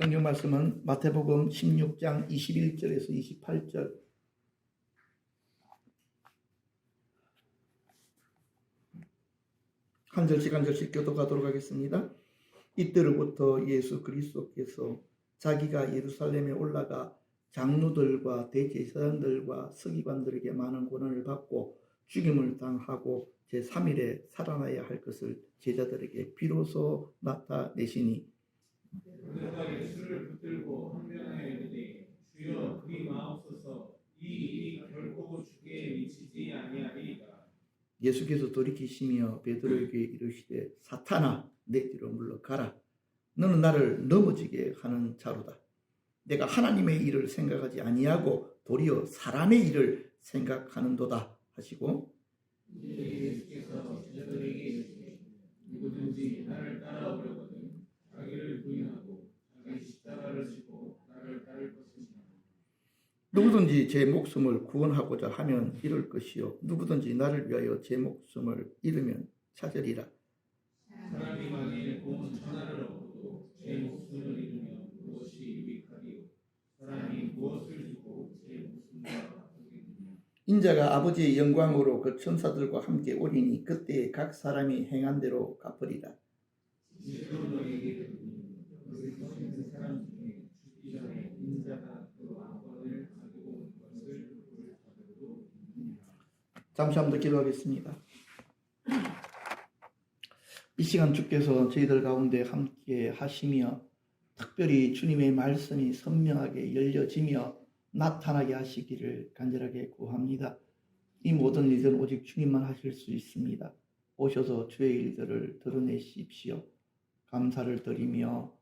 성경 말씀은 마태복음 16장 21절에서 28절. 한 절씩 한 절씩 교독하도록 하겠습니다. 이때로부터 예수 그리스도께서 자기가 예루살렘에 올라가 장로들과 대제사장들과 서기관들에게 많은 고난을 받고 죽임을 당하고 제3일에 살아나야 할 것을 제자들에게 비로소 나타내시니, 그가 예수를 붙들고 한면하여 이르되 주여 그리 마옵소서, 이 일이 결코 주께 미치지 아니하리이다. 예수께서 돌이키시며 베드로에게 이르시되 사탄아, 내 뒤로 물러가라. 너는 나를 넘어지게 하는 자로다. 내가 하나님의 일을 생각하지 아니하고 도리어 사람의 일을 생각하는도다 하시고, 예수께서 제자들에게 이르시되 누구든지 나를 따라오려거든 자기를 부인하고 자기 십자가를 지고 나를 따를 것이니라. 누구든지 제 목숨을 구원하고자 하면 잃을 것이요 누구든지 나를 위하여 제 목숨을 잃으면 찾으리라. 사람이 만일 온 천하를 얻고도 제 목숨을 잃으면 무엇이 유익하리요? 사람이 무엇을 주고 제 목숨과 바꾸겠느냐? 인자가 아버지의 영광으로 그 천사들과 함께 오리니 그때 각 사람이 행한 대로 갚으리라. 진실로 너희에게 이르노니 여기서 있는 사람 중에 죽기 전에 인자가 그 왕권을 가지고 온 것을 볼 자들도 있느니라. 잠시 한번 더 기도하겠습니다. 이 시간 주께서 저희들 가운데 함께 하시며 특별히 주님의 말씀이 선명하게 열려지며 나타나게 하시기를 간절하게 구합니다. 이 모든 일들은 오직 주님만 하실 수 있습니다. 오셔서 주의 일들을 드러내십시오. 감사를 드리며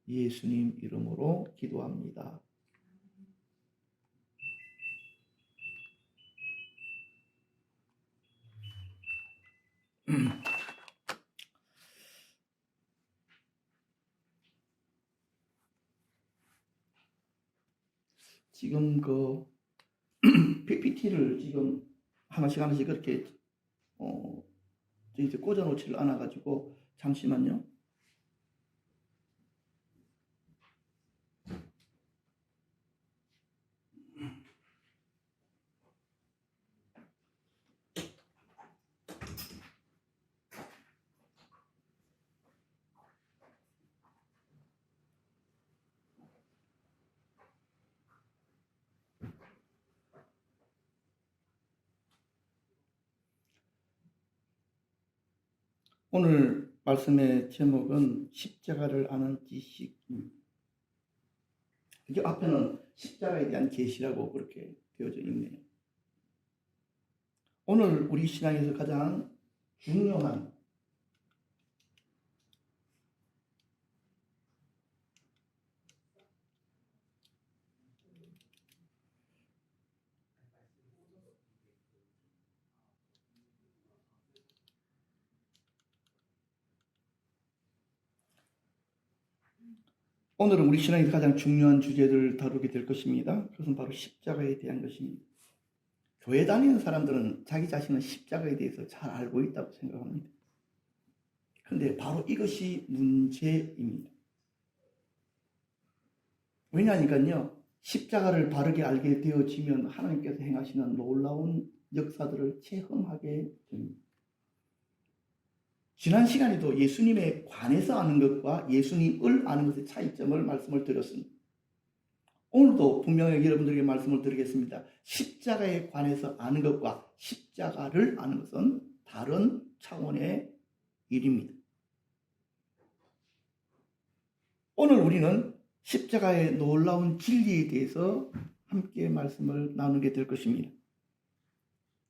예수님 이름으로 기도합니다. 지금 그 PPT를 지금 하나씩 그렇게 이제 꽂아놓지를 않아가지고 잠시만요. 오늘 말씀의 제목은 십자가를 아는 지식입니다. 이게 앞에는 십자가에 대한 계시라고 그렇게 되어져 있네요. 오늘 우리 신앙에서 가장 중요한 오늘은 우리 신앙에서 가장 중요한 주제를 다루게 될 것입니다. 그것은 바로 십자가에 대한 것입니다. 교회 다니는 사람들은 자기 자신은 십자가에 대해서 잘 알고 있다고 생각합니다. 그런데 바로 이것이 문제입니다. 왜냐하니까요, 십자가를 바르게 알게 되어지면 하나님께서 행하시는 놀라운 역사들을 체험하게 됩니다. 지난 시간에도 예수님에 관해서 아는 것과 예수님을 아는 것의 차이점을 말씀을 드렸습니다. 오늘도 분명히 여러분들에게 말씀을 드리겠습니다. 십자가에 관해서 아는 것과 십자가를 아는 것은 다른 차원의 일입니다. 오늘 우리는 십자가의 놀라운 진리에 대해서 함께 말씀을 나누게 될 것입니다.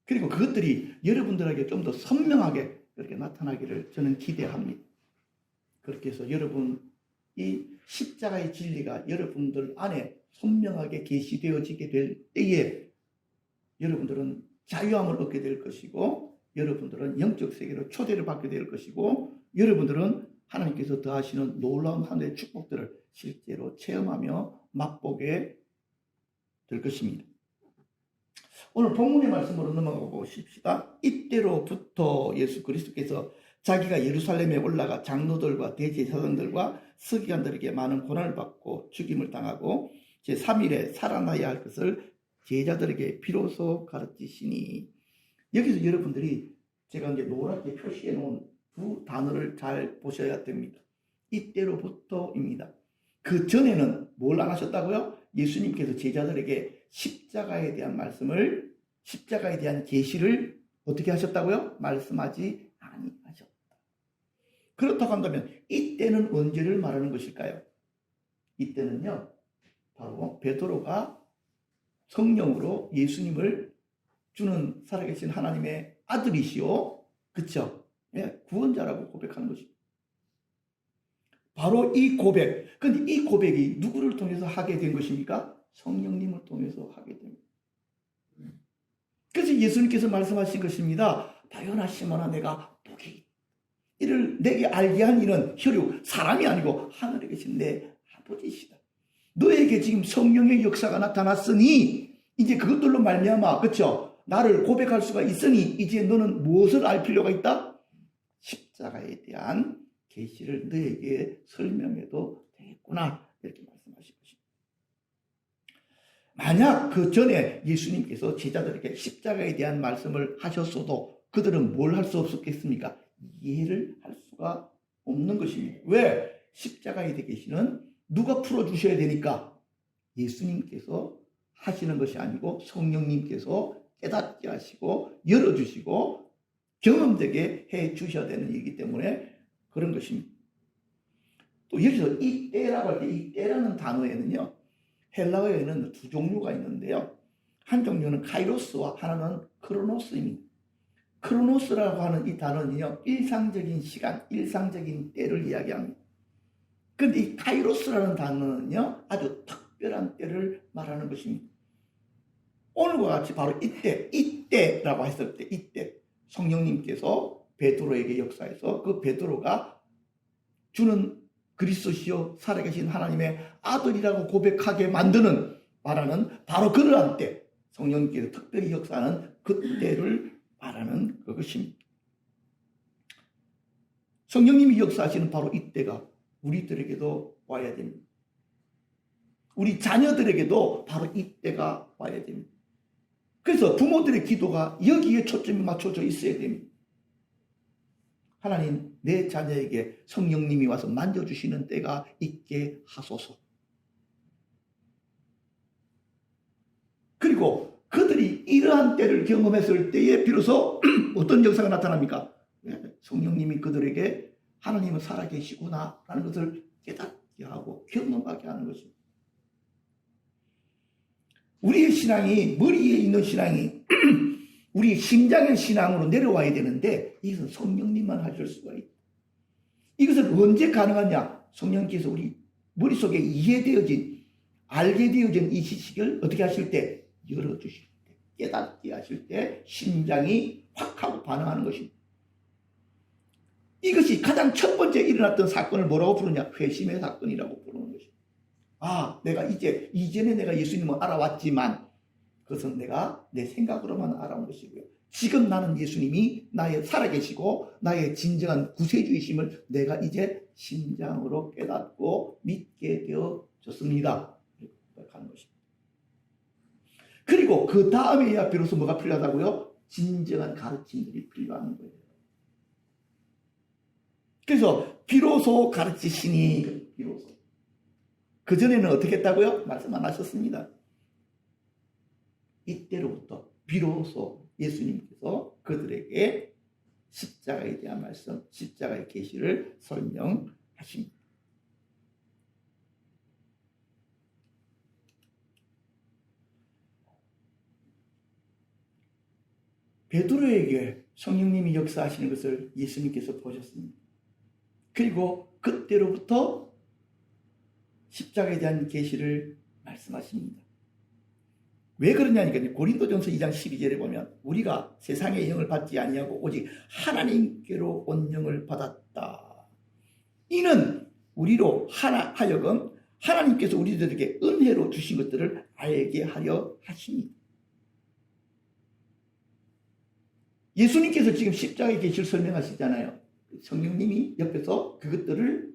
그리고 그것들이 여러분들에게 좀 더 선명하게 그렇게 나타나기를 저는 기대합니다. 그렇게 해서 여러분, 이 십자가의 진리가 여러분들 안에 선명하게 계시되어지게 될 때에 여러분들은 자유함을 얻게 될 것이고, 여러분들은 영적 세계로 초대를 받게 될 것이고, 여러분들은 하나님께서 더하시는 놀라운 하늘의 축복들을 실제로 체험하며 맛보게 될 것입니다. 오늘 본문의 말씀으로 넘어가 보십시다. 이때로부터 예수 그리스도께서 자기가 예루살렘에 올라가 장로들과 대제사장들과 서기관들에게 많은 고난을 받고 죽임을 당하고 제3일에 살아나야 할 것을 제자들에게 비로소 가르치시니, 여기서 여러분들이 제가 이제 노랗게 표시해 놓은 두 단어를 잘 보셔야 됩니다. 이때로부터입니다. 그 전에는 뭘 안 하셨다고요? 예수님께서 제자들에게 십자가에 대한 말씀을, 십자가에 대한 계시를 어떻게 하셨다고요? 말씀하지 아니하셨다. 그렇다고 한다면 이때는 언제를 말하는 것일까요? 이때는요, 바로 베드로가 성령으로 예수님을 주는 살아계신 하나님의 아들이시오, 그쵸? 예, 구원자라고 고백하는 것입니다. 바로 이 고백, 근데 이 고백이 누구를 통해서 하게 된 것입니까? 성령님을 통해서 하게 됩니다. 그래서 예수님께서 말씀하신 것입니다. 바요나 시몬아, 내가 복이 있다. 이를 내게 알게 한 이는 혈육, 사람이 아니고 하늘에 계신 내 아버지시다. 너에게 지금 성령의 역사가 나타났으니 이제 그것들로 말미암아, 그렇죠? 나를 고백할 수가 있으니 이제 너는 무엇을 알 필요가 있다? 십자가에 대한 계시를 너에게 설명해도 되겠구나, 이렇게 말씀하신 것입니다. 만약 그 전에 예수님께서 제자들에게 십자가에 대한 말씀을 하셨어도 그들은 뭘 할 수 없었겠습니까? 이해를 할 수가 없는 것입니다. 왜? 십자가에 대한 계시는 누가 풀어주셔야 되니까 예수님께서 하시는 것이 아니고 성령님께서 깨닫게 하시고 열어주시고 경험되게 해 주셔야 되는 일이기 때문에 그런 것입니다. 또 여기서 이 때라고 할 때 이 때라는 단어에는요, 헬라어에는 두 종류가 있는데요. 한 종류는 카이로스와 하나는 크로노스입니다. 크로노스라고 하는 이 단어는요, 일상적인 시간, 일상적인 때를 이야기합니다. 그런데 이 카이로스라는 단어는요, 아주 특별한 때를 말하는 것입니다. 오늘과 같이 바로 이때라고 했을 때, 이때 성령님께서 베드로에게 역사해서 그 베드로가 주는 그리스도시요 살아계신 하나님의 아들이라고 고백하게 만드는, 말하는 바로 그러한 때, 성령님께서 특별히 역사하는 그때를 말하는 그것입니다. 성령님이 역사하시는 바로 이때가 우리들에게도 와야 됩니다. 우리 자녀들에게도 바로 이때가 와야 됩니다. 그래서 부모들의 기도가 여기에 초점이 맞춰져 있어야 됩니다. 하나님, 내 자녀에게 성령님이 와서 만져주시는 때가 있게 하소서. 그리고 그들이 이러한 때를 경험했을 때에 비로소 어떤 역사가 나타납니까? 성령님이 그들에게 하나님은 살아계시구나 라는 것을 깨닫게 하고 경험하게 하는 것입니다. 우리의 신앙이, 머리에 있는 신앙이 우리 심장의 신앙으로 내려와야 되는데 이것은 성령님만 하실 수가 있다. 이것은 언제 가능하냐? 성령께서 우리 머릿속에 이해되어진, 알게 되어진 이 지식을 어떻게 하실 때? 열어주실 때, 깨닫게 하실 때 심장이 확 하고 반응하는 것입니다. 이것이 가장 첫 번째 일어났던 사건을 뭐라고 부르냐? 회심의 사건이라고 부르는 것입니다. 아, 내가 이전에 내가 예수님을 알아왔지만 그것은 내가 내 생각으로만 알아온 것이고요. 지금 나는 예수님이 나의 살아계시고 나의 진정한 구세주이심을 내가 이제 심장으로 깨닫고 믿게 되어졌습니다. 이렇게 고백하는 것입니다. 그리고 그 다음에야 비로소 뭐가 필요하다고요? 진정한 가르침들이 필요한 거예요. 그래서 비로소 가르치시니, 비로소. 그전에는 어떻게 했다고요? 말씀 안 하셨습니다. 이때로부터 비로소 예수님께서 그들에게 십자가에 대한 말씀, 십자가의 계시를 설명하십니다. 베드로에게 성령님이 역사하시는 것을 예수님께서 보셨습니다. 그리고 그때로부터 십자가에 대한 계시를 말씀하십니다. 왜 그러냐니까요. 고린도전서 2장 12절에 보면 우리가 세상의 영을 받지 아니하고 오직 하나님께로 온 영을 받았다. 이는 우리로 하여금 하나님께서 우리들에게 은혜로 주신 것들을 알게 하려 하십니다. 예수님께서 지금 십자가의 계시를 설명하시잖아요. 성령님이 옆에서 그것들을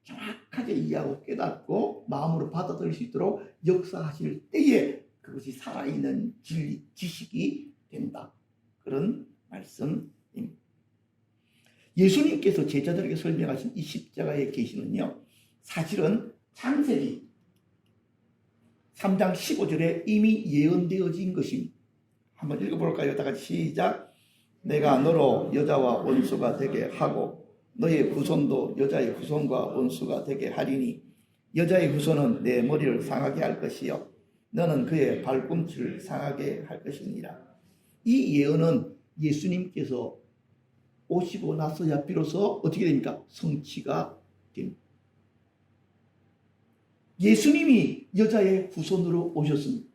정확하게 이해하고 깨닫고 마음으로 받아들일 수 있도록 역사하실 때에 그것이 살아있는 진리, 지식이 된다. 그런 말씀입니다. 예수님께서 제자들에게 설명하신 이 십자가의 계시는요, 사실은 창세기 3장 15절에 이미 예언되어진 것입니다. 한번 읽어볼까요? 다 같이 시작. 내가 너로 여자와 원수가 되게 하고 너의 후손도 여자의 후손과 원수가 되게 하리니 여자의 후손은 내 머리를 상하게 할 것이요 너는 그의 발꿈치를 상하게 할 것이니라. 이 예언은 예수님께서 오시고 나서야 비로소 어떻게 됩니까? 성취가 됩니다. 예수님이 여자의 후손으로 오셨습니다.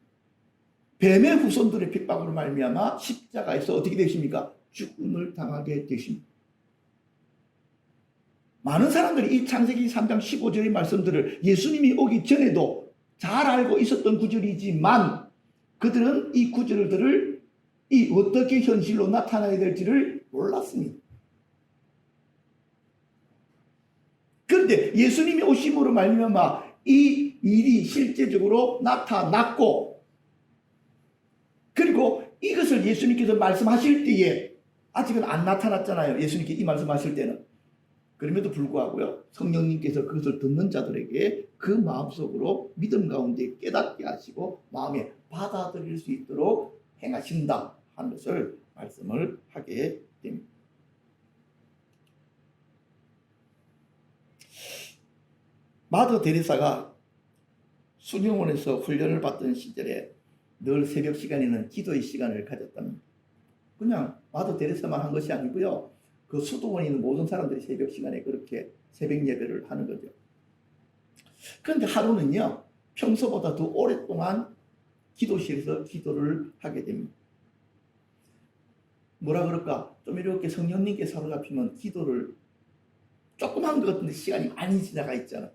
뱀의 후손들의 핍박으로 말미암아 십자가에서 어떻게 되십니까? 죽음을 당하게 되십니다. 많은 사람들이 이 창세기 3장 15절의 말씀들을 예수님이 오기 전에도 잘 알고 있었던 구절이지만 그들은 이 구절들을 어떻게 현실로 나타나야 될지를 몰랐습니다. 그런데 예수님이 오심으로 말미암아 이 일이 실제적으로 나타났고 그리고 이것을 예수님께서 말씀하실 때에 아직은 안 나타났잖아요. 예수님께 이 말씀하실 때는. 그럼에도 불구하고요, 성령님께서 그것을 듣는 자들에게 그 마음속으로 믿음 가운데 깨닫게 하시고 마음에 받아들일 수 있도록 행하신다 하는 것을 말씀을 하게 됩니다. 마더 데레사가 수녀원에서 훈련을 받던 시절에 늘 새벽 시간에는 기도의 시간을 가졌답니다. 그냥 마더 데레사만 한 것이 아니고요, 그 수도원에 있는 모든 사람들이 새벽 시간에 그렇게 새벽 예배를 하는 거죠. 그런데 하루는요, 평소보다 더 오랫동안 기도실에서 기도를 하게 됩니다. 뭐라 그럴까? 좀 이렇게 성령님께 사로잡히면 기도를 조금 한 것 같은데 시간이 많이 지나가 있잖아.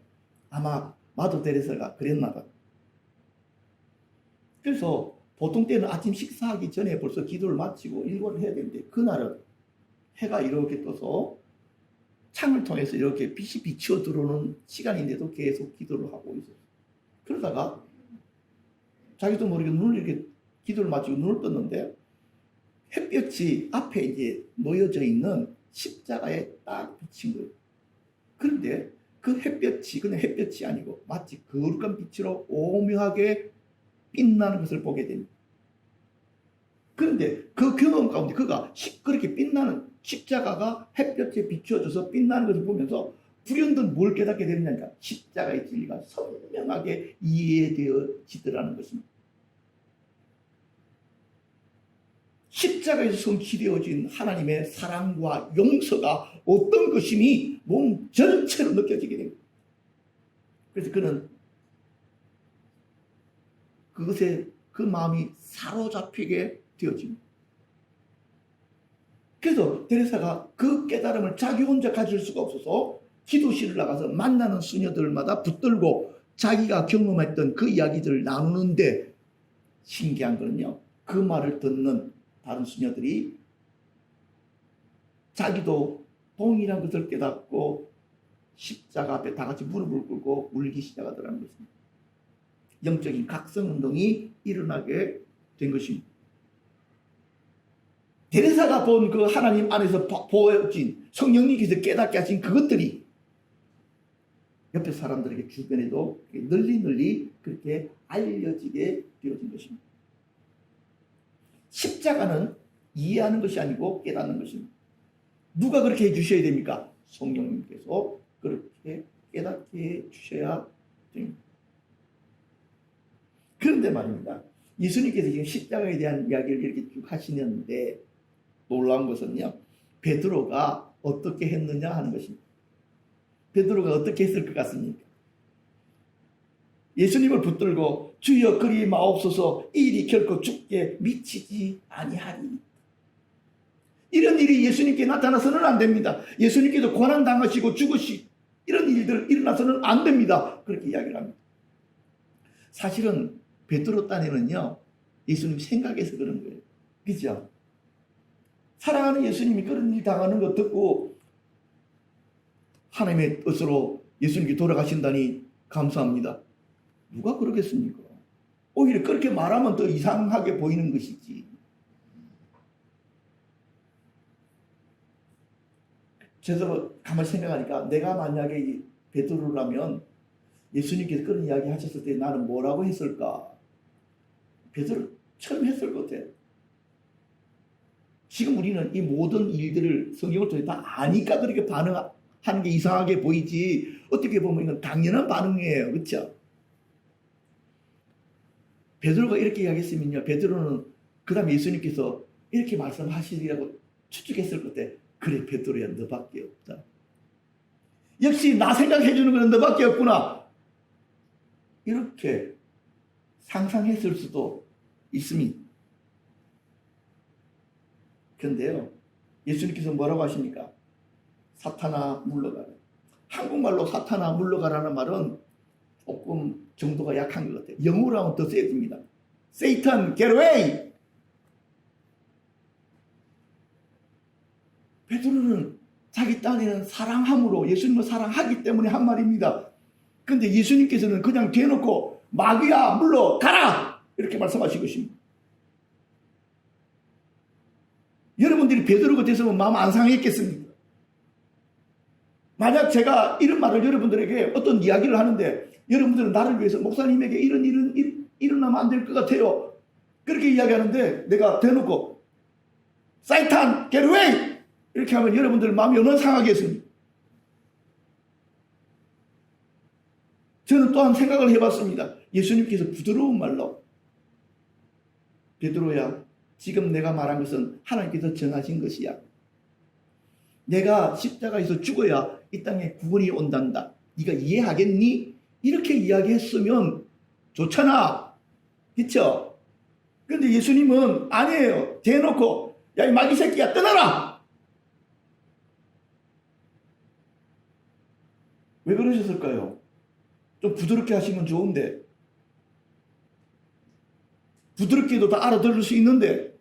아마 마더 데레사가 그랬나 봐. 그래서 보통 때는 아침 식사하기 전에 벌써 기도를 마치고 일과를 해야 되는데 그날은 해가 이렇게 떠서 창을 통해서 이렇게 빛이 비치어 들어오는 시간인데도 계속 기도를 하고 있었어요. 그러다가 자기도 모르게 눈을 이렇게 기도를 마치고 눈을 떴는데 햇볕이 앞에 이제 놓여져 있는 십자가에 딱 비친 거예요. 그런데 그 햇볕이 그냥 햇볕이 아니고 마치 거룩한 빛으로 오묘하게 빛나는 것을 보게 됩니다. 그런데 그 경험 가운데 그가 그렇게 빛나는 십자가가 햇볕에 비추어져서 빛나는 것을 보면서 불현듯 뭘 깨닫게 되느냐, 십자가의 진리가 선명하게 이해되어지더라는 것입니다. 십자가에서 성취되어진 하나님의 사랑과 용서가 어떤 것임이 몸 전체로 느껴지게 됩니다. 그래서 그는 그것에 그 마음이 사로잡히게 되어집니다. 그래서 데레사가 그 깨달음을 자기 혼자 가질 수가 없어서 기도실을 나가서 만나는 수녀들마다 붙들고 자기가 경험했던 그 이야기들을 나누는데 신기한 거는요, 그 말을 듣는 다른 수녀들이 자기도 동일한 것을 깨닫고 십자가 앞에 다 같이 무릎을 꿇고 울기 시작하더라는 것입니다. 영적인 각성운동이 일어나게 된 것입니다. 데레사가 본 그 하나님 안에서 보여진 성령님께서 깨닫게 하신 그것들이 옆에 사람들에게 주변에도 널리 그렇게 알려지게 되어진 것입니다. 십자가는 이해하는 것이 아니고 깨닫는 것입니다. 누가 그렇게 해주셔야 됩니까? 성령님께서 그렇게 깨닫게 해주셔야 됩니다. 그런데 말입니다, 예수님께서 지금 십자가에 대한 이야기를 이렇게 쭉 하시는데 놀라운 것은요, 베드로가 어떻게 했느냐 하는 것입니다. 베드로가 어떻게 했을 것 같습니까? 예수님을 붙들고 주여 그리 마옵소서, 이 일이 결코 죽게 미치지 아니하리. 이런 일이 예수님께 나타나서는 안 됩니다. 예수님께서 고난당하시고 죽으시 이런 일들 일어나서는 안 됩니다. 그렇게 이야기를 합니다. 사실은 베드로 딴에는요, 예수님 생각해서 그런 거예요. 그죠? 사랑하는 예수님이 그런 일 당하는 거 듣고 하나님의 뜻으로 예수님께 돌아가신다니 감사합니다. 누가 그러겠습니까? 오히려 그렇게 말하면 더 이상하게 보이는 것이지. 그래서 가만히 생각하니까 내가 만약에 이 베드로라면 예수님께서 그런 이야기 하셨을 때 나는 뭐라고 했을까? 베드로 처음 했을 것 같아. 지금 우리는 이 모든 일들을 성경을 통해 다 아니까 그렇게 반응하는 게 이상하게 보이지, 어떻게 보면 이건 당연한 반응이에요. 그렇죠? 베드로가 이렇게 이야기했으면요, 베드로는 그 다음에 예수님께서 이렇게 말씀하시리라고 추측했을 것 같아. 그래, 베드로야, 너밖에 없다. 역시 나 생각해 주는 건 너밖에 없구나. 이렇게 상상했을 수도 있습니다. 그런데요, 예수님께서 뭐라고 하십니까? 사탄아 물러가라. 한국말로 사탄아 물러가라는 말은 조금 정도가 약한 것 같아요. 영어로 하면 더 세집니다. Satan, get away! 베드로는 자기 딴에는 사랑함으로 예수님을 사랑하기 때문에 한 말입니다. 그런데 예수님께서는 그냥 대놓고 마귀야 물러가라! 이렇게 말씀하신 것입니다. 여러분들이 베드로가 됐으면 마음 안 상했겠습니까? 만약 제가 이런 말을 여러분들에게 어떤 이야기를 하는데 여러분들은 나를 위해서 목사님에게 이런 일은 일어나면 안 될 것 같아요. 그렇게 이야기하는데 내가 대놓고 사이탄 get away! 이렇게 하면 여러분들 마음이 얼마나 상하겠습니까? 저는 또한 생각을 해봤습니다. 예수님께서 부드러운 말로 베드로야, 지금 내가 말한 것은 하나님께서 정하신 것이야. 내가 십자가에서 죽어야 이 땅에 구원이 온단다. 네가 이해하겠니? 이렇게 이야기했으면 좋잖아. 그렇죠? 그런데 예수님은 아니에요. 대놓고 야, 이 마귀 새끼야, 떠나라! 왜 그러셨을까요? 좀 부드럽게 하시면 좋은데, 부드럽게도 다 알아들을 수 있는데,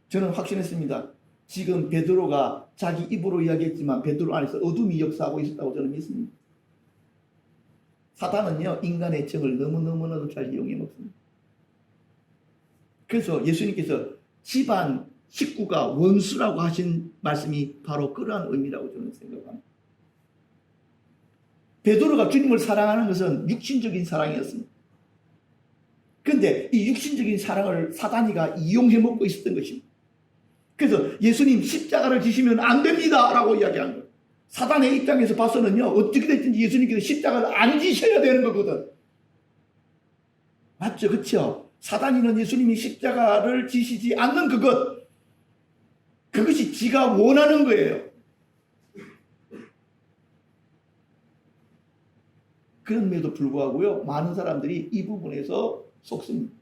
저는 확신했습니다. 지금 베드로가 자기 입으로 이야기했지만 베드로 안에서 어둠이 역사하고 있었다고 저는 믿습니다. 사단은요, 인간의 정을 너무너무나도 잘 이용해 먹습니다. 그래서 예수님께서 집안 식구가 원수라고 하신 말씀이 바로 그러한 의미라고 저는 생각합니다. 베드로가 주님을 사랑하는 것은 육신적인 사랑이었습니다. 그런데 이 육신적인 사랑을 사단이가 이용해 먹고 있었던 것입니다. 그래서 예수님 십자가를 지시면 안 됩니다 라고 이야기한 거예요. 사단의 입장에서 봐서는요, 어떻게 됐든지 예수님께서 십자가를 안 지셔야 되는 거거든. 맞죠? 그렇죠? 사단이는 예수님이 십자가를 지시지 않는 그것이 지가 원하는 거예요. 그럼에도 불구하고요, 많은 사람들이 이 부분에서 속습니다.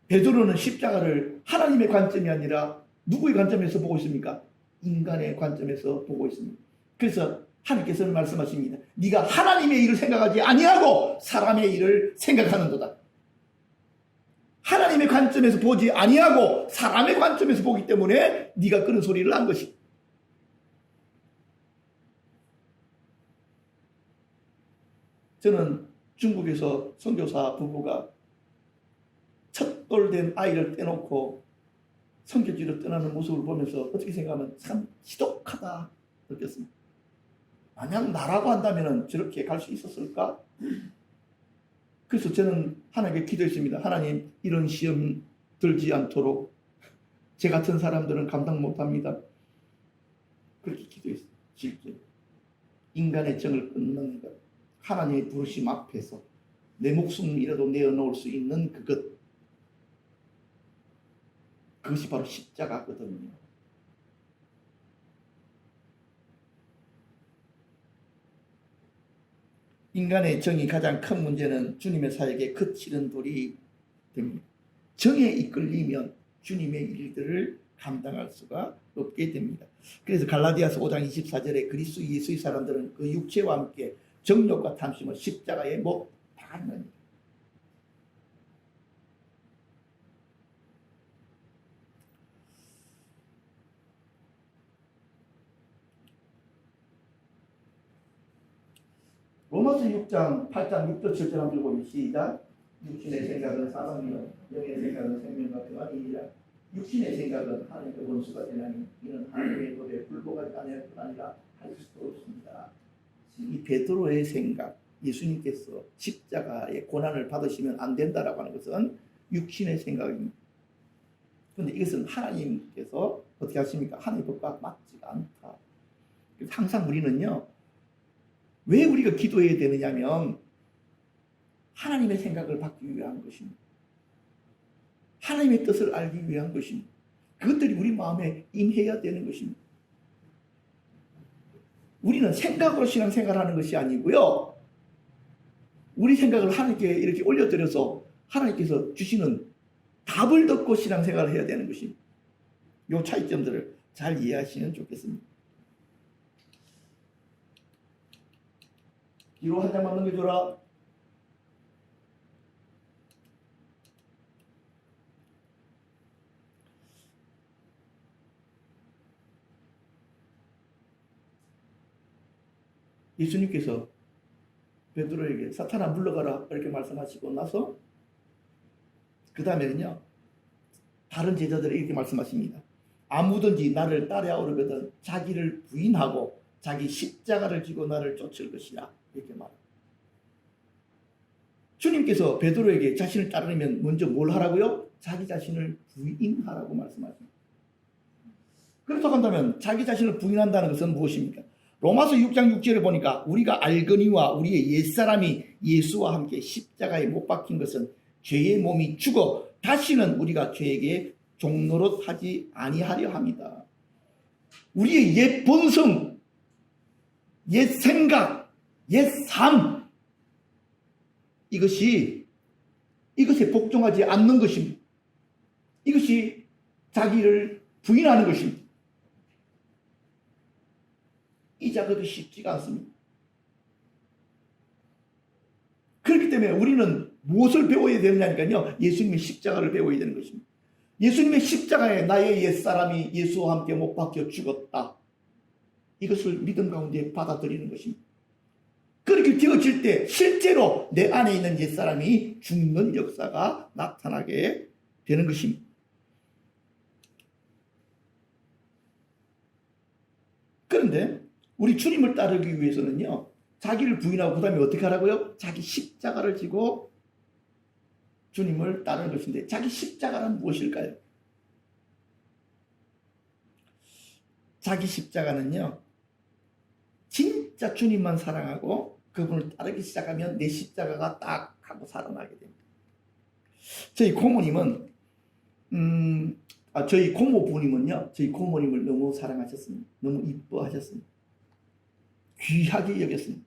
베드로는 십자가를 하나님의 관점이 아니라 누구의 관점에서 보고 있습니까? 인간의 관점에서 보고 있습니다. 그래서 하나님께서는 말씀하십니다. 네가 하나님의 일을 생각하지 아니하고 사람의 일을 생각하는도다. 하나님의 관점에서 보지 아니하고 사람의 관점에서 보기 때문에 네가 그런 소리를 한 것이. 저는 중국에서 선교사 부부가 첫 돌된 아이를 떼놓고 선교지로 떠나는 모습을 보면서 어떻게 생각하면 참 지독하다 느꼈습니다. 만약 나라고 한다면 저렇게 갈 수 있었을까? 그래서 저는 하나님께 기도했습니다. 하나님, 이런 시험 들지 않도록 제 같은 사람들은 감당 못합니다. 그렇게 기도했습니다. 실제 인간의 정을 끊는 것, 하나님의 부르심 앞에서 내 목숨이라도 내어놓을 수 있는 그것이 바로 십자가거든요. 인간의 정이 가장 큰 문제는 주님의 사역에 그치는 돌이 됩니다. 정에 이끌리면 주님의 일들을 감당할 수가 없게 됩니다. 그래서 갈라디아서 5장 24절에 그리스도 예수의 사람들은 그 육체와 함께 정욕과 탐심을 십자가에 못 박는. 로마서 6장 8장 6절 7절 한번 읽어보면 시작. 육신의 생각은 사방이요 영의 생각은 생명과 평안이니라. 육신의 생각은 하나님의 원수가 되나니 이는 하나님의 법에 불복하지 않을 뿐 아니라 할 수도 없습니다. 이 베드로의 생각, 예수님께서 십자가의 고난을 받으시면 안 된다라고 하는 것은 육신의 생각입니다. 그런데 이것은 하나님께서 어떻게 하십니까? 하나님의 법과 맞지가 않다. 그래서 항상 우리는요, 왜 우리가 기도해야 되느냐면 하나님의 생각을 받기 위한 것입니다. 하나님의 뜻을 알기 위한 것입니다. 그것들이 우리 마음에 임해야 되는 것입니다. 우리는 생각으로 신앙생활하는 것이 아니고요, 우리 생각을 하나님께 이렇게 올려드려서 하나님께서 주시는 답을 듣고 신앙생활을 해야 되는 것입니다. 이 차이점들을 잘 이해하시면 좋겠습니다. 뒤로 한 장만 넘겨줘라. 예수님께서 베드로에게 사탄아 물러가라 이렇게 말씀하시고 나서 그 다음에는요, 다른 제자들이 이렇게 말씀하십니다. 아무든지 나를 따라오려거든 자기를 부인하고 자기 십자가를 지고 나를 쫓을 것이라 이렇게 말합니다. 주님께서 베드로에게 자신을 따르려면 먼저 뭘 하라고요? 자기 자신을 부인하라고 말씀하십니다. 그렇다고 한다면 자기 자신을 부인한다는 것은 무엇입니까? 로마서 6장 6절에 보니까 우리가 알거니와 우리의 옛사람이 예수와 함께 십자가에 못 박힌 것은 죄의 몸이 죽어 다시는 우리가 죄에게 종노릇 하지 아니하려 합니다. 우리의 옛 본성, 옛 생각, 옛 삶, 이것에 복종하지 않는 것입니다. 이것이 자기를 부인하는 것입니다. 이 작업이 쉽지가 않습니다. 그렇기 때문에 우리는 무엇을 배워야 되느냐니까요, 예수님의 십자가를 배워야 되는 것입니다. 예수님의 십자가에 나의 옛사람이 예수와 함께 못 박혀 죽었다. 이것을 믿음 가운데 받아들이는 것입니다. 그렇게 되어질 때 실제로 내 안에 있는 옛사람이 죽는 역사가 나타나게 되는 것입니다. 그런데 우리 주님을 따르기 위해서는요, 자기를 부인하고 그 다음에 어떻게 하라고요? 자기 십자가를 지고 주님을 따르는 것인데, 자기 십자가는 무엇일까요? 자기 십자가는요, 진짜 주님만 사랑하고 그분을 따르기 시작하면 내 십자가가 딱 하고 살아나게 됩니다. 저희 고모님은 저희 고모부님은요, 저희 고모님을 너무 사랑하셨습니다. 너무 이뻐하셨습니다. 귀하게 여겼습니다.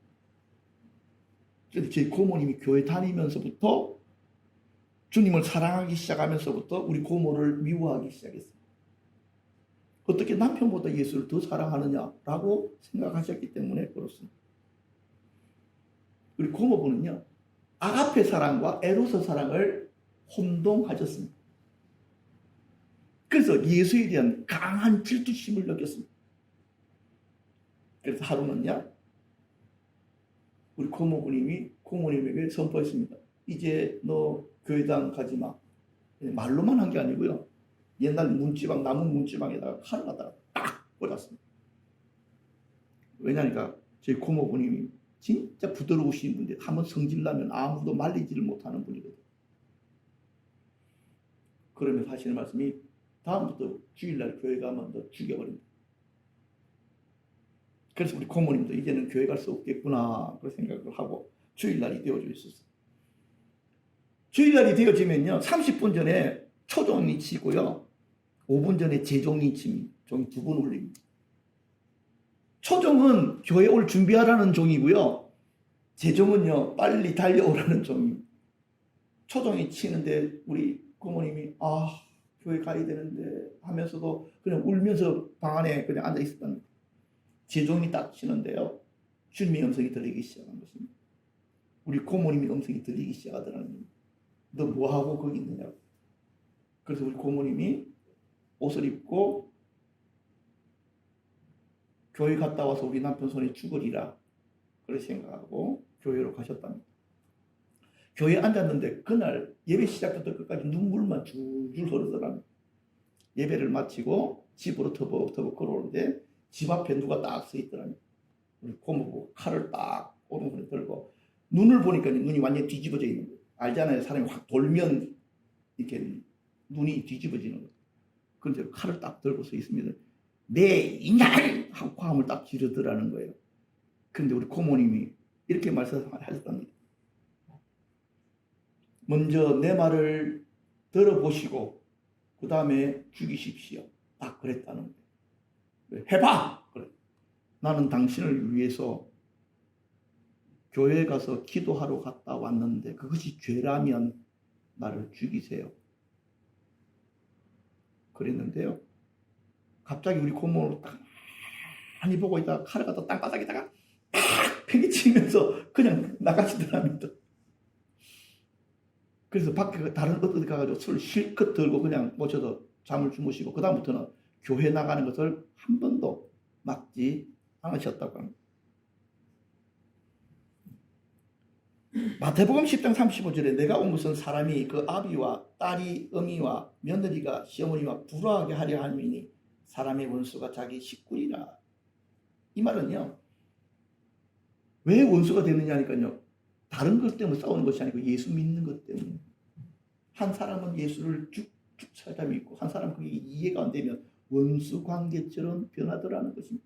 그래서 저희 고모님이 교회 다니면서부터 주님을 사랑하기 시작하면서부터 우리 고모를 미워하기 시작했습니다. 어떻게 남편보다 예수를 더 사랑하느냐라고 생각하셨기 때문에 그렇습니다. 우리 고모부는요, 아가페 사랑과 에로스 사랑을 혼동하셨습니다. 그래서 예수에 대한 강한 질투심을 느꼈습니다. 그래서 하루는요, 우리 고모님에게 선포했습니다. 이제 너 교회당 가지 마. 말로만 한 게 아니고요, 옛날 나무 문지방에다가 칼을 갖다가 딱 꽂았습니다. 왜냐니까 저희 고모부님이 진짜 부드러우신 분인데 한번 성질나면 아무도 말리지를 못하는 분이거든요. 그러면서 하시는 말씀이, 다음부터 주일날 교회 가면 너 죽여버립니다. 그래서 우리 고모님도 이제는 교회 갈 수 없겠구나 그런 생각을 하고 주일날이 되어져 있었어요. 주일날이 되어지면요, 30분 전에 초종이 치고요, 5분 전에 재종이 칩니다. 종이 2번 울립니다. 초종은 교회 올 준비하라는 종이고요, 재종은요 빨리 달려오라는 종입니다. 초종이 치는데 우리 고모님이 교회 가야 되는데 하면서도 그냥 울면서 방 안에 그냥 앉아 있었답니다. 재종이 딱 치는데요, 주님의 음성이 들리기 시작한 것입니다. 우리 고모님의 음성이 들리기 시작하더라는 겁니다. 너 뭐하고 거기 있느냐고. 그래서 우리 고모님이 옷을 입고 교회 갔다 와서 우리 남편 손에 죽으리라 그렇게 생각하고 교회로 가셨답니다. 교회에 앉았는데 그날 예배 시작부터 끝까지 눈물만 줄줄 흐르더랍니다. 예배를 마치고 집으로 터벅터벅 걸어오는데 집 앞에 누가 딱 서 있더랍니다. 우리 고모부 칼을 딱 오른손에 들고 눈을 보니까 눈이 완전히 뒤집어져 있는 거예요. 알잖아요. 사람이 확 돌면 이렇게 눈이 뒤집어지는 거예요. 그런데 칼을 딱 들고 서 있습니다. 내 인간! 하고 화음을 딱 지르더라는 거예요. 그런데 우리 고모님이 이렇게 말씀하셨답니다. 먼저 내 말을 들어보시고 그 다음에 죽이십시오. 딱 그랬다는 거예요. 해봐! 그래. 나는 당신을 위해서 교회에 가서 기도하러 갔다 왔는데 그것이 죄라면 나를 죽이세요. 그랬는데요. 갑자기 우리 고모를 딱 많이 보고 있다가 칼을 갖다 땅바닥에다가 팍 패기치면서 그냥 나가시더랍니다. 그래서 밖에 다른 어디 가가지고 술 실컷 들고 그냥 모셔서 잠을 주무시고 그 다음부터는 교회 나가는 것을 한 번도 막지 않으셨다고 합니다. 마태복음 10장 35절에 내가 온 것은 사람이 그 아비와 딸이 어미와 며느리가 시어머니와 불화하게 하려 함이니 사람의 원수가 자기 식구이라. 이 말은요. 왜 원수가 되느냐니까요. 다른 것 때문에 싸우는 것이 아니고 예수 믿는 것 때문에. 한 사람은 예수를 쭉 찾아 믿고 한 사람은 그게 이해가 안 되면 원수 관계처럼 변하더라는 것입니다.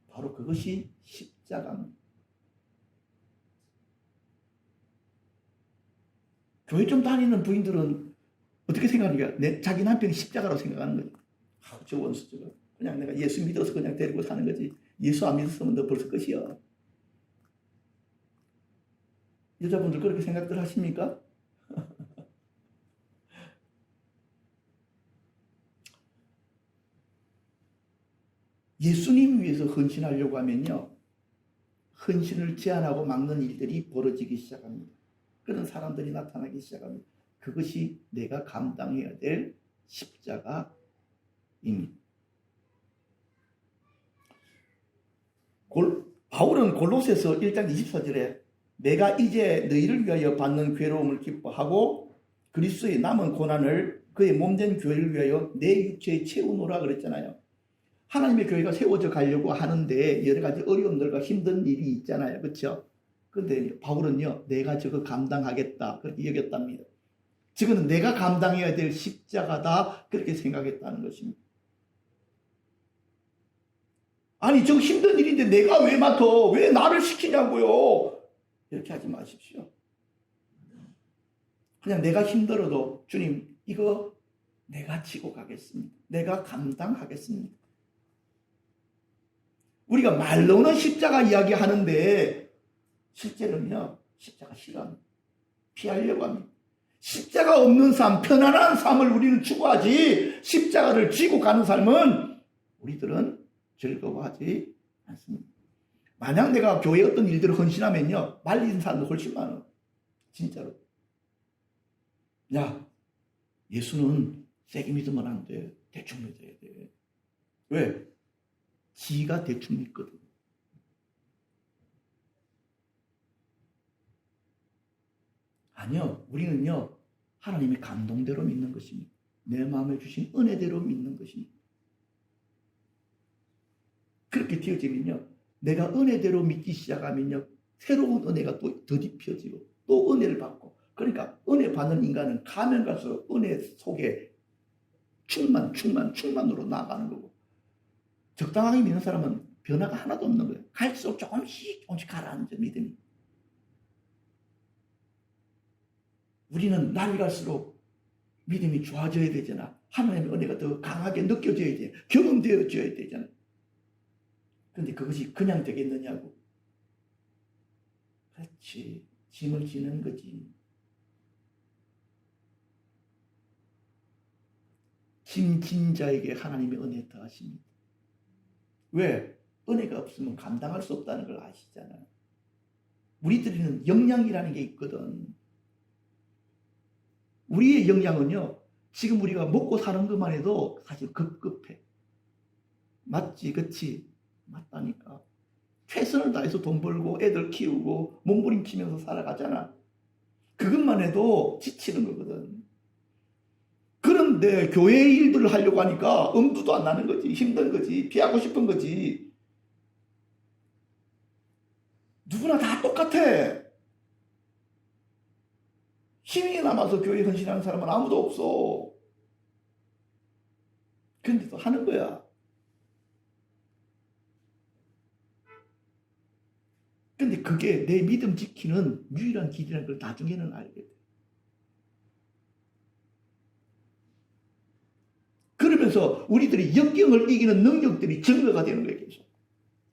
바로 그것이 십자가입니다. 교회 좀 다니는 부인들은 어떻게 생각하는가? 자기 남편이 십자가라고 생각하는 거지. 저 원수 저거. 그냥 내가 예수 믿어서 그냥 데리고 사는 거지. 예수 안 믿었으면 너 벌써 끝이야. 여자분들 그렇게 생각들 하십니까? 예수님 위해서 헌신하려고 하면요. 헌신을 제한하고 막는 일들이 벌어지기 시작합니다. 그런 사람들이 나타나기 시작합니다. 그것이 내가 감당해야 될 십자가입니다. 바울은 골로새서 1장 24절에 내가 이제 너희를 위하여 받는 괴로움을 기뻐하고 그리스도의 남은 고난을 그의 몸된 교회를 위하여 내 육체에 채우노라 그랬잖아요. 하나님의 교회가 세워져 가려고 하는데 여러 가지 어려움들과 힘든 일이 있잖아요. 그렇죠? 그런데 바울은요. 내가 저거 감당하겠다 그렇게 여겼답니다. 저거는 내가 감당해야 될 십자가다 그렇게 생각했다는 것입니다. 아니 저 힘든 일인데 내가 왜 맡아? 왜 나를 시키냐고요? 이렇게 하지 마십시오. 그냥 내가 힘들어도 주님 이거 내가 지고 가겠습니다. 내가 감당하겠습니다. 우리가 말로는 십자가 이야기 하는데 실제로는요. 십자가 싫어합니다. 피하려고 합니다. 십자가 없는 삶, 편안한 삶을 우리는 추구하지 십자가를 지고 가는 삶은 우리들은 즐거워하지 않습니다. 만약 내가 교회에 어떤 일들을 헌신하면요. 말리는 사람도 훨씬 많아. 진짜로. 야, 예수는 세게 믿으면 안 돼. 대충 믿어야 돼. 왜? 지가 대충 믿거든. 아니요. 우리는요. 하나님의 감동대로 믿는 것입니다. 내 마음에 주신 은혜대로 믿는 것입니다. 그렇게 되어지면요. 내가 은혜대로 믿기 시작하면요. 새로운 은혜가 또 더딥혀지고 또 은혜를 받고 그러니까 은혜 받는 인간은 가면 갈수록 은혜 속에 충만으로 나아가는 거고 적당하게 믿는 사람은 변화가 하나도 없는 거예요. 갈수록 조금씩 가라앉아 믿음이. 우리는 날이 갈수록 믿음이 좋아져야 되잖아. 하나님의 은혜가 더 강하게 느껴져야 돼. 경험되어져야 되잖아. 그런데 그것이 그냥 되겠느냐고. 그렇지. 짐을 지는 거지. 짐 진 자에게 하나님의 은혜 더하십니다. 왜? 은혜가 없으면 감당할 수 없다는 걸 아시잖아요. 우리들은 역량이라는 게 있거든. 우리의 역량은요. 지금 우리가 먹고 사는 것만 해도 사실 급급해. 맞지? 그치? 맞다니까. 최선을 다해서 돈 벌고 애들 키우고 몸부림치면서 살아가잖아. 그것만 해도 지치는 거거든. 그런데 교회 일들을 하려고 하니까 엄두도 안 나는 거지. 힘든 거지. 피하고 싶은 거지. 누구나 다 똑같아. 힘이 남아서 교회에 헌신하는 사람은 아무도 없어. 그런데도 하는 거야. 근데 그게 내 믿음 지키는 유일한 길이라는 걸 나중에는 알게 돼. 그러면서 우리들이 역경을 이기는 능력들이 증거가 되는 거예요. 계속.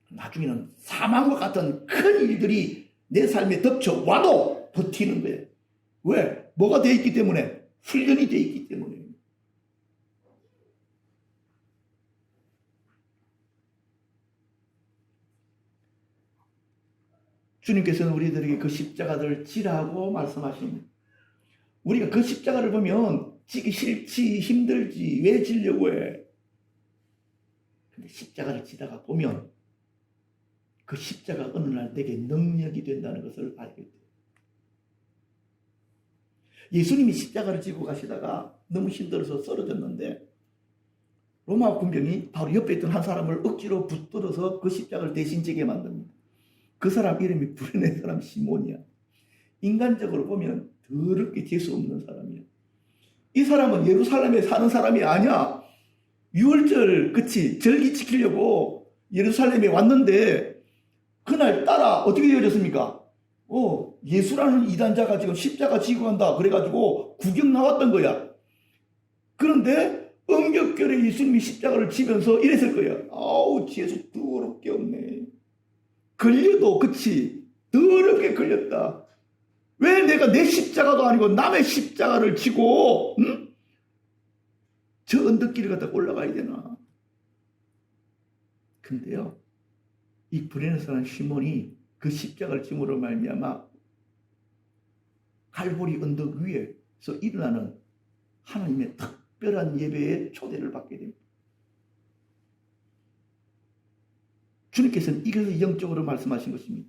나중에는 사망과 같은 큰 일들이 내 삶에 덮쳐와도 버티는 거예요. 왜? 뭐가 돼 있기 때문에? 훈련이 돼 있기 때문에. 주님께서는 우리들에게 그 십자가를 지라고 말씀하십니다. 우리가 그 십자가를 보면 지기 싫지, 힘들지, 왜 지려고 해? 근데 십자가를 지다가 보면 그 십자가 어느 날 내게 능력이 된다는 것을 알게 돼요. 예수님이 십자가를 지고 가시다가 너무 힘들어서 쓰러졌는데 로마 군병이 바로 옆에 있던 한 사람을 억지로 붙들어서 그 십자가를 대신 지게 만듭니다. 그 사람 이름이 불의의 사람 시몬이야. 인간적으로 보면 더럽게 재수 없는 사람이야. 이 사람은 예루살렘에 사는 사람이 아니야. 유월절 그치 절기 지키려고 예루살렘에 왔는데 그날 따라 어떻게 되어졌습니까? 예수라는 이단자가 지금 십자가 지고 간다 그래가지고 구경 나왔던 거야. 그런데 음격결에 예수님이 십자가를 지면서 이랬을 거야. 아우 예수 더럽게 없네. 걸려도 그치 더럽게 걸렸다. 왜 내가 내 십자가도 아니고 남의 십자가를 지고 저 언덕길을 갖다 올라가야 되나. 근데요 이 불의의 사람 시몬이 그 십자가를 짐으로 말미암아 갈보리 언덕 위에서 일어나는 하나님의 특별한 예배에 초대를 받게 됩니다. 주님께서는 이것을 영적으로 말씀하신 것입니다.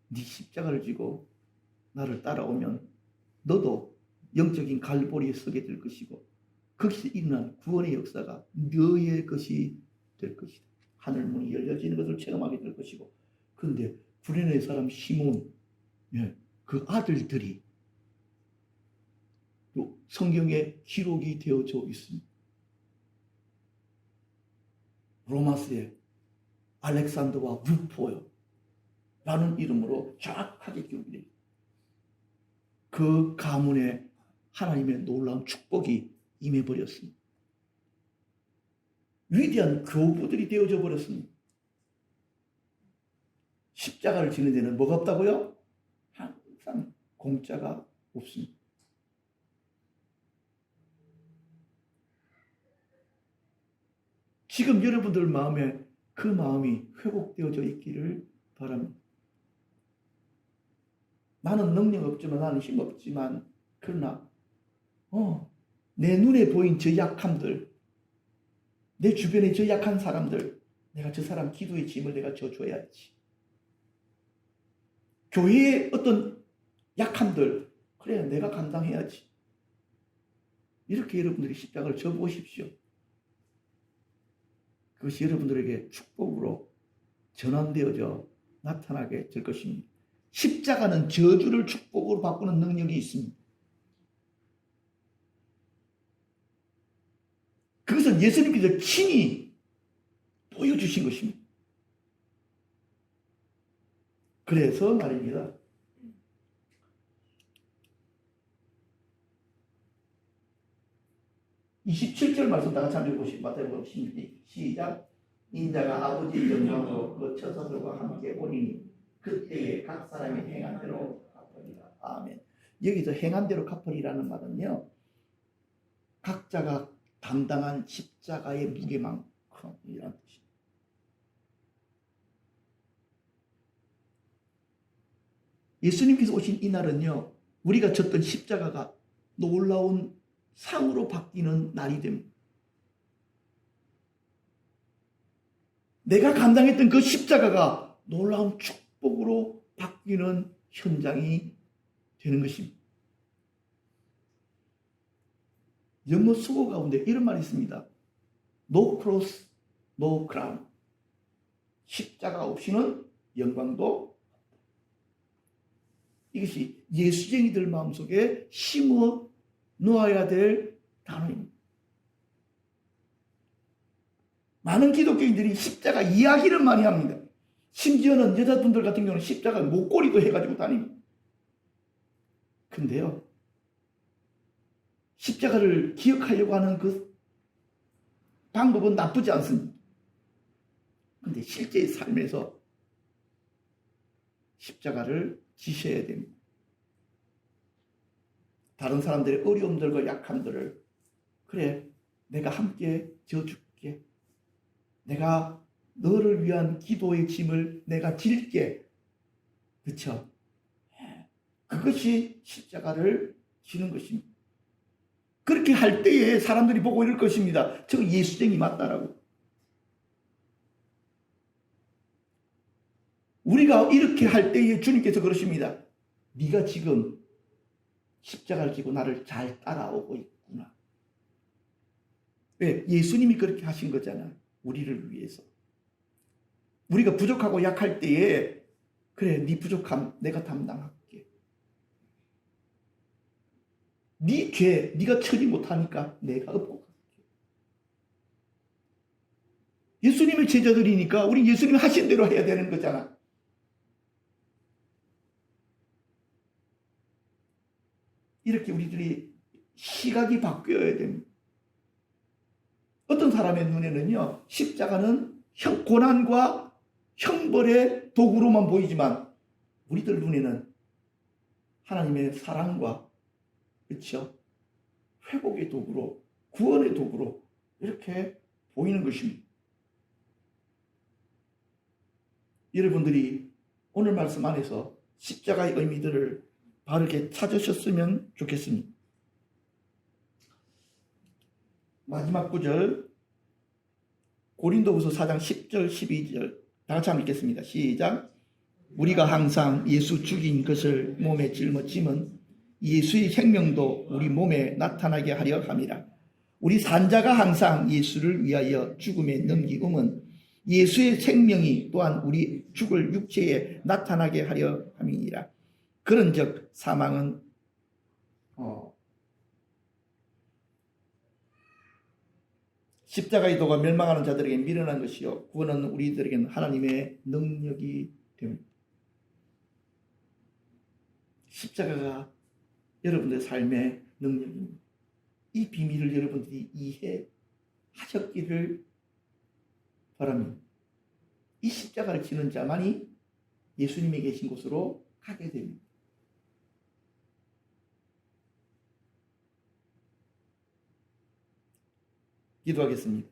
네 십자가를 지고 나를 따라오면 너도 영적인 갈보리에 서게 될 것이고 거기서 일어난 구원의 역사가 너의 것이 될 것이다. 하늘문이 열려지는 것을 체험하게 될 것이고. 그런데 불의의 사람 시몬 그 아들들이 또 성경에 기록이 되어져 있습니다. 로마스의 알렉산더와 루포요 라는 이름으로 정확하게 기록이 됩니다. 그 가문에 하나님의 놀라운 축복이 임해버렸습니다. 위대한 교부들이 되어져 버렸습니다. 십자가를 지는 데는 뭐가 없다고요? 항상 공짜가 없습니다. 지금 여러분들 마음에 그 마음이 회복되어져 있기를 바랍니다. 나는 능력 없지만 나는 힘 없지만 그러나 내 눈에 보인 저 약함들, 내 주변에 저 약한 사람들, 내가 저 사람 기도의 짐을 내가 져줘야지. 교회의 어떤 약함들, 그래 내가 감당해야지. 이렇게 여러분들이 십자가를 져보십시오. 그것이 여러분들에게 축복으로 전환되어져 나타나게 될 것입니다. 십자가는 저주를 축복으로 바꾸는 능력이 있습니다. 그것은 예수님께서 친히 보여주신 것입니다. 그래서 말입니다. (27절) 말씀 다 같이 한번 읽어보시죠. 마태복음 16장 시작. 인자가 아버지의 영광으로 그 처자들과 함께 오리니 그때에 각 사람이 행한 대로 갚으리라. 아멘. 여기서 행한 대로 갚으리라는 말은요, 각자가 담당한 십자가의 무게만큼이라는 뜻입니다. 예수님께서 오신 이 날은요, 우리가 졌던 십자가가 놀라운 상으로 바뀌는 날이 됩니다. 내가 감당했던 그 십자가가 놀라운 축복으로 바뀌는 현장이 되는 것입니다. 영어 수어 가운데 이런 말이 있습니다. No cross, no crown. 십자가 없이는 영광도 없다. 이것이 예수쟁이들 마음속에 심어 놓아야 될 단어입니다. 많은 기독교인들이 십자가 이야기를 많이 합니다. 심지어는 여자분들 같은 경우는 십자가 목걸이도 해가지고 다닙니다. 근데요, 십자가를 기억하려고 하는 그 방법은 나쁘지 않습니다. 근데 실제 삶에서 십자가를 지셔야 됩니다. 다른 사람들의 어려움들과 약함들을, 그래, 내가 함께 져줄게. 내가 너를 위한 기도의 짐을 내가 질게. 그렇죠? 그것이 십자가를 지는 것입니다. 그렇게 할 때에 사람들이 보고 이럴 것입니다. 저 예수쟁이 맞다라고. 우리가 이렇게 할 때에 주님께서 그러십니다. 네가 지금 십자가를 지고 나를 잘 따라오고 있구나. 왜? 예수님이 그렇게 하신 거잖아요. 우리를 위해서. 우리가 부족하고 약할 때에 그래, 네 부족함 내가 담당할게. 네 죄 네가 처리 못하니까 내가 업고 갈게. 예수님의 제자들이니까 우리 예수님이 하신 대로 해야 되는 거잖아. 이렇게 우리들이 시각이 바뀌어야 됩니다. 어떤 사람의 눈에는요, 십자가는 고난과 형벌의 도구로만 보이지만 우리들 눈에는 하나님의 사랑과, 그렇죠? 회복의 도구로, 구원의 도구로 이렇게 보이는 것입니다. 여러분들이 오늘 말씀 안에서 십자가의 의미들을 바르게 찾으셨으면 좋겠습니다. 마지막 구절, 고린도후서 4장 10절 12절 다 같이 한번 읽겠습니다. 시작. 우리가 항상 예수 죽인 것을 몸에 짊어짐은 예수의 생명도 우리 몸에 나타나게 하려 함이라. 우리 산자가 항상 예수를 위하여 죽음에 넘기음은 예수의 생명이 또한 우리 죽을 육체에 나타나게 하려 함이니라. 그런즉 사망은 십자가의 도가 멸망하는 자들에게 미련한 것이요 구원은 우리들에게는 하나님의 능력이 됩니다. 십자가가 여러분들의 삶의 능력입니다. 이 비밀을 여러분들이 이해하셨기를 바랍니다. 이 십자가를 지는 자만이 예수님이 계신 곳으로 가게 됩니다. 기도하겠습니다.